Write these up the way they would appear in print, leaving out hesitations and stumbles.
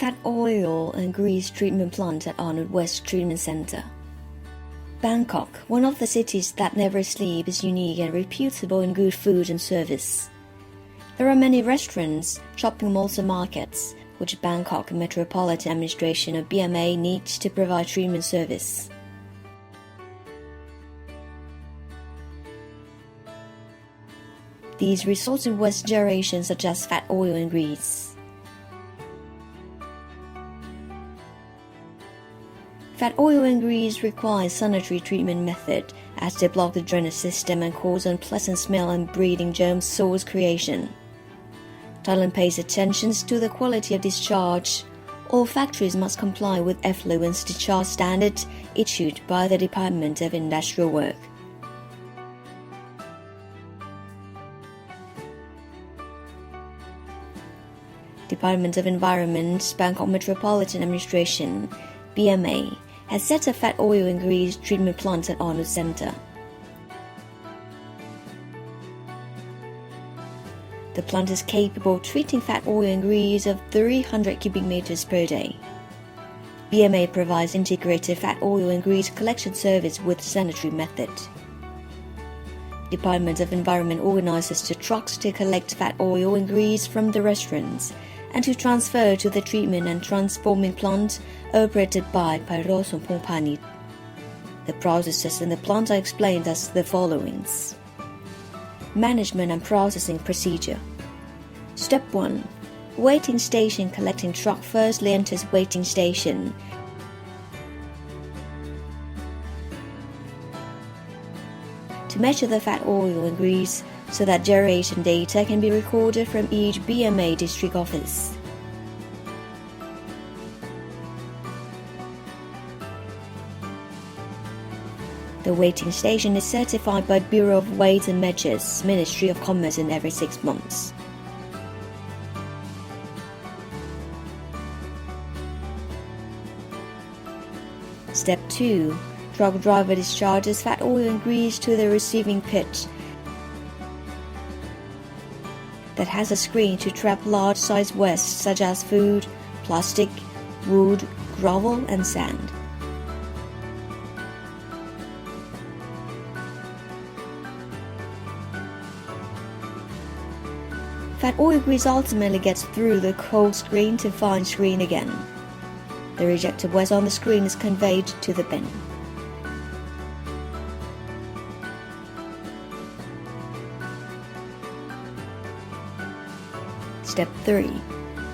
fat oil and grease treatment plant at Arnold West Treatment Center. Bangkok, one of the cities that never sleep, is unique and reputable in good food and service. There are many restaurants, shopping malls and markets, which Bangkok Metropolitan Administration or BMA needs to provide treatment service. These result in waste generation such as fat oil and grease. Fat oil and grease require sanitary treatment method as they block the drainage system and cause unpleasant smell and breathing germ source creation. Thailand pays attention to the quality of discharge. All factories must comply with effluent discharge standards issued by the Department of Industrial Work. Department of Environment, Bangkok Metropolitan Administration, BMA, has set a fat oil and grease treatment plant at Arnold Center. The plant is capable of treating fat oil and grease of 300 cubic meters per day. BMA provides integrated fat oil and grease collection service with sanitary method. Department of Environment organizes the trucks to collect fat oil and grease from the restaurants and to transfer to the treatment and transforming plant operated by Pairo Sompong Panit. The processes in the plant are explained as the following. Management and processing procedure. Step 1. Waiting station. Collecting truck firstly enters waiting station. To measure the fat oil and grease so that generation data can be recorded from each BMA district office. The waiting station is certified by Bureau of Weights and Measures, Ministry of Commerce in every 6 months. Step 2. Truck driver discharges fat oil and grease to the receiving pit that has a screen to trap large-sized waste such as food, plastic, wood, gravel, and sand. Fat oil grease ultimately gets through the cold screen to fine screen again. The rejected waste on the screen is conveyed to the bin. Step 3.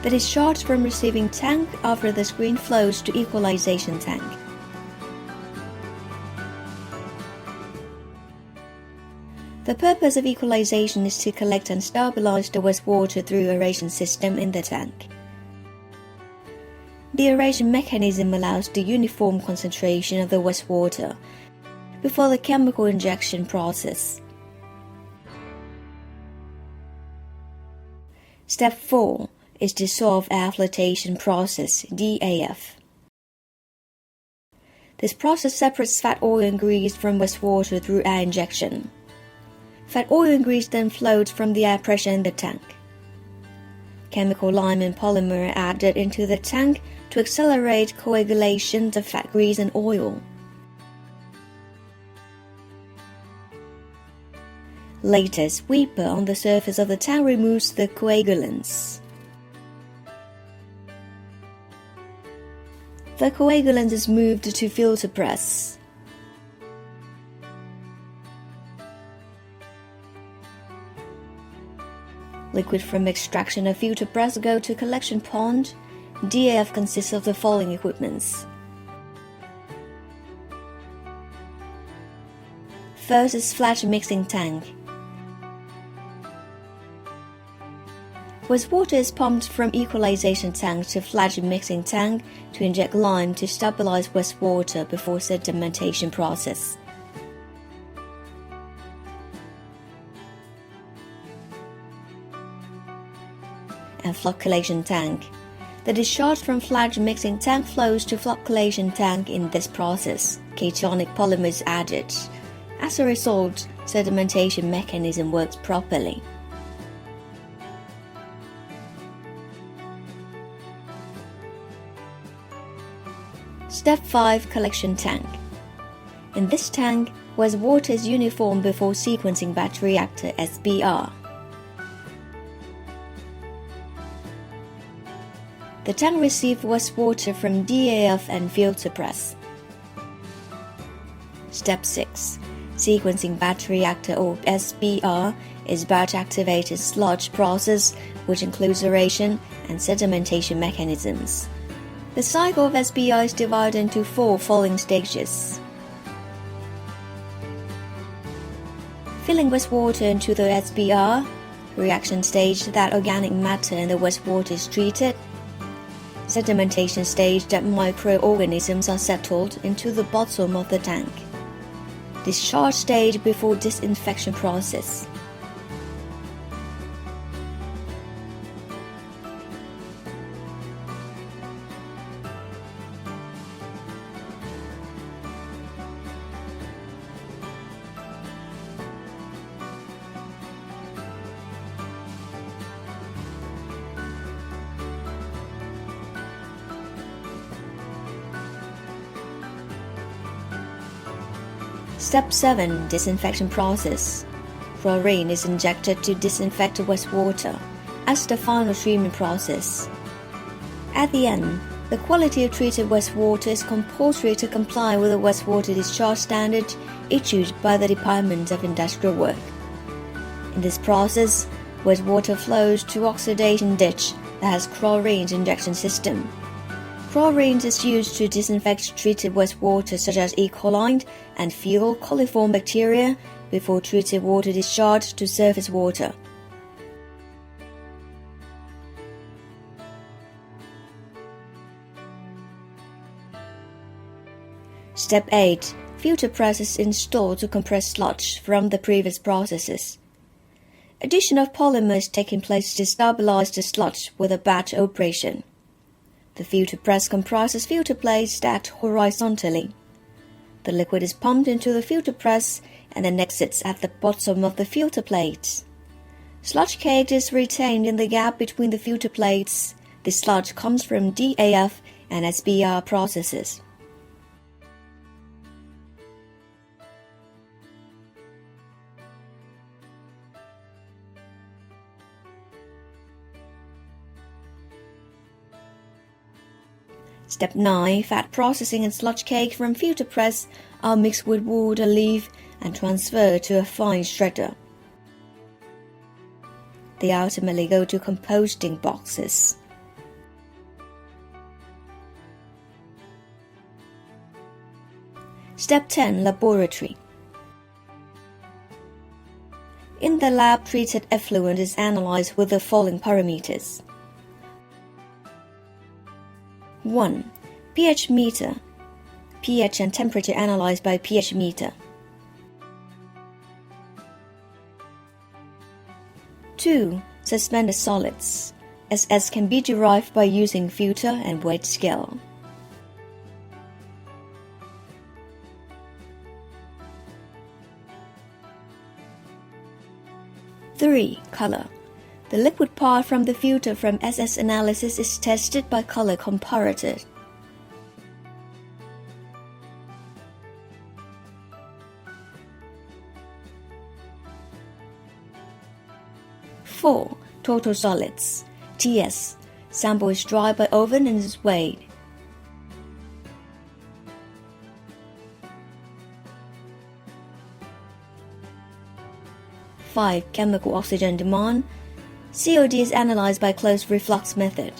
The discharge from receiving tank after the screen flows to equalization tank. The purpose of equalization is to collect and stabilize the wastewater through aeration system in the tank. The aeration mechanism allows the uniform concentration of the wastewater before the chemical injection process. Step 4 is dissolved air flotation process, DAF. This process separates fat oil and grease from wastewater through air injection. Fat oil and grease then floats from the air pressure in the tank. Chemical lime and polymer are added into the tank to accelerate coagulation of fat, grease, and oil. Later, sweeper on the surface of the tank removes the coagulants. The coagulant is moved to filter press. Liquid from extraction of filter press go to collection pond. DAF consists of the following equipments. First is flash mixing tank. Wastewater is pumped from equalization tank to flash mixing tank to inject lime to stabilize wastewater before sedimentation process. And flocculation tank. The discharge from flash mixing tank flows to flocculation tank. In this process, cationic polymer is added. As a result, sedimentation mechanism works properly. Step 5. Collection tank. In this tank, wastewater is uniform before sequencing battery reactor SBR. The tank receives wastewater from DAF and filter press. Step 6. Sequencing battery reactor or SBR is batch-activated sludge process which includes aeration and sedimentation mechanisms. The cycle of SBR is divided into 4 following stages. Filling wastewater into the SBR, reaction stage that organic matter in the wastewater is treated, sedimentation stage that microorganisms are settled into the bottom of the tank, discharge stage before disinfection process. Step 7. Disinfection process. Chlorine is injected to disinfect wastewater as the final treatment process. At the end, the quality of treated wastewater is compulsory to comply with the wastewater discharge standard issued by the Department of Industrial Work. In this process, wastewater flows to oxidation ditch that has chlorine injection system. Chlorine is used to disinfect treated wastewater such as E. coli and fecal coliform bacteria before treated water discharged to surface water. Step 8. Filter press is installed to compress sludge from the previous processes. Addition of polymer is taking place to stabilize the sludge with a batch operation. The filter press comprises filter plates stacked horizontally. The liquid is pumped into the filter press and then exits at the bottom of the filter plates. Sludge cake is retained in the gap between the filter plates. This sludge comes from DAF and SBR processes. Step 9. Fat processing and sludge cake from filter press are mixed with water leaf and transferred to a fine shredder. They ultimately go to composting boxes. Step 10. Laboratory. In the lab, treated effluent is analyzed with the following parameters. 1. pH meter. pH and temperature analyzed by pH meter. 2. Suspended solids. SS can be derived by using filter and weight scale. 3. Color. The liquid part from the filter from SS analysis is tested by color comparator. 4. Total solids. TS. Sample is dried by oven and is weighed. 5. Chemical oxygen demand. COD is analyzed by closed reflux method.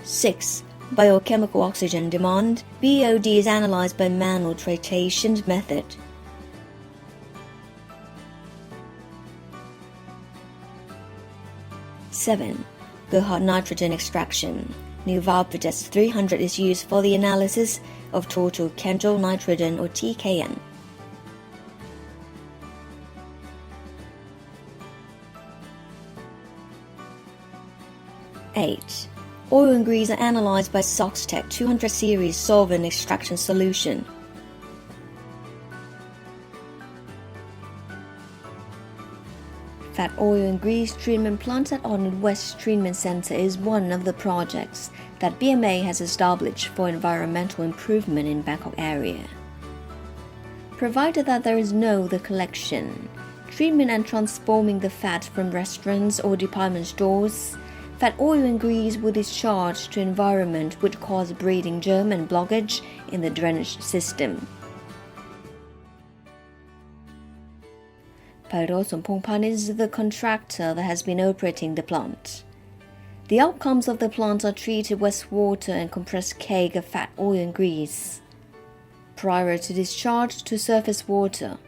6. Biochemical oxygen demand. BOD is analyzed by manual titration method. 7. Goethard nitrogen extraction. New Valpides 300 is used for the analysis of total kental nitrogen or TKN. 8. Oil and grease are analyzed by Soxtec 200 series solvent extraction solution. Fat oil and grease treatment plant at Arnold West Treatment Center is one of the projects that BMA has established for environmental improvement in Bangkok area. Provided that there is no the collection, treatment and transforming the fat from restaurants or department stores, fat oil and grease would discharge to environment would cause breeding germ and blockage in the drainage system. Pairo Sompongpan is the contractor that has been operating the plant. The outcomes of the plant are treated wastewater and compressed cake of fat oil and grease. Prior to discharge to surface water,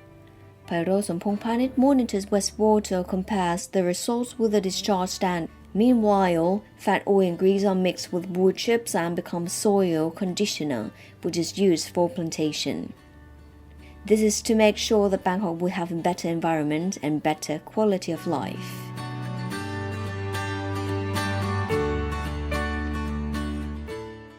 Pairo Sompongpan monitors wastewater, compares the results with the discharge stand. Meanwhile, fat oil and grease are mixed with wood chips and become soil conditioner, which is used for plantation. This is to make sure that Bangkok will have a better environment and better quality of life.